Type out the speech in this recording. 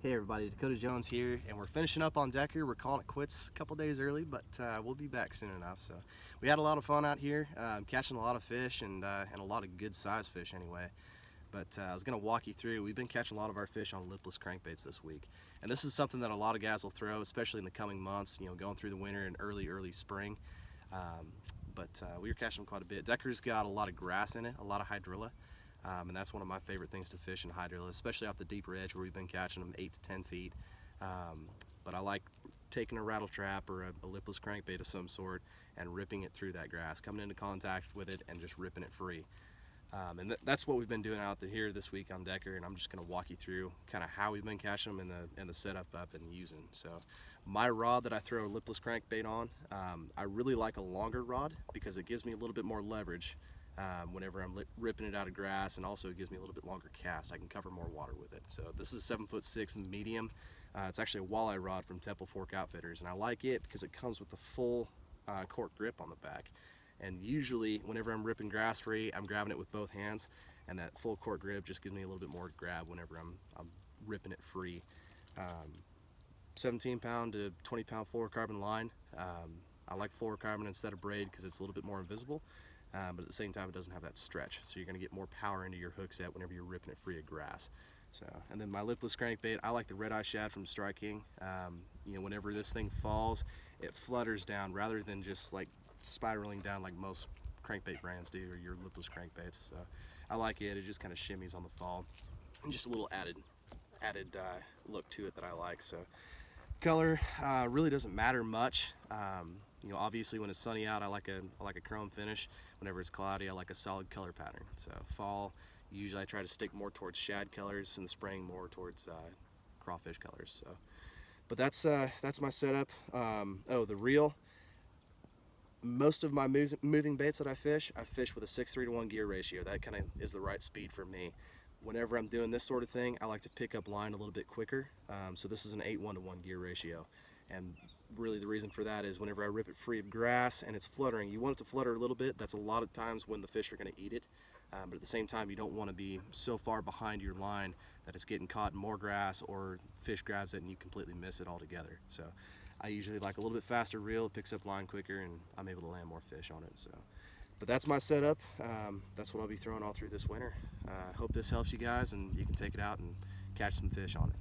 Hey everybody, Dakota Jones here, and we're finishing up on Decker. We're calling it quits a couple days early, but we'll be back soon enough. So we had a lot of fun out here, catching a lot of fish and a lot of good size fish anyway. But I was going to walk you through. We've been catching a lot of our fish on lipless crankbaits this week, and this is something that a lot of guys will throw, especially in the coming months. You know, going through the winter and early spring. But we were catching them quite a bit. Decker's got a lot of grass in it, a lot of hydrilla. And that's one of my favorite things to fish in hydrilla, especially off the deeper edge where we've been catching them 8 to 10 feet. But I like taking a rattle trap or a lipless crankbait of some sort and ripping it through that grass, coming into contact with it and just ripping it free. And that's what we've been doing out here this week on Decker, and I'm just going to walk you through kind of how we've been catching them and the setup up and using. So my rod that I throw a lipless crankbait on, I really like a longer rod because it gives me a little bit more leverage whenever I'm ripping it out of grass, and also it gives me a little bit longer cast. I can cover more water with it. So this is a 7'6" medium. It's actually a walleye rod from Temple Fork Outfitters, and I like it because it comes with the full cork grip on the back. And usually whenever I'm ripping grass free, I'm grabbing it with both hands, and that full cork grip just gives me a little bit more grab whenever I'm ripping it free. 17 pound to 20 pound fluorocarbon line. I like fluorocarbon instead of braid because it's a little bit more invisible. But at the same time it doesn't have that stretch, so you're going to get more power into your hook set whenever you're ripping it free of grass. So, and then my lipless crankbait, I like the red eye shad from Strike King. You know, whenever this thing falls, it flutters down rather than just like spiraling down like most crankbait brands do, or your lipless crankbaits. So I like it. It just kind of shimmies on the fall, and just a little added look to it that I like. So color really doesn't matter much. You know, obviously when it's sunny out, I like a chrome finish. Whenever it's cloudy, I like a solid color pattern. So fall, usually I try to stick more towards shad colors. In the spring, more towards crawfish colors. So, but that's my setup. Oh, the reel. Most of my moving baits that I fish with a 6:3 to 1 gear ratio. That kind of is the right speed for me. Whenever I'm doing this sort of thing, I like to pick up line a little bit quicker. So this is an 8:1 to 1 gear ratio. And really the reason for that is whenever I rip it free of grass and it's fluttering, you want it to flutter a little bit. That's a lot of times when the fish are going to eat it. But at the same time, you don't want to be so far behind your line that it's getting caught in more grass or fish grabs it and you completely miss it altogether. So I usually like a little bit faster reel, it picks up line quicker, and I'm able to land more fish on it. So, but that's my setup. That's what I'll be throwing all through this winter. Hope this helps you guys and you can take it out and catch some fish on it.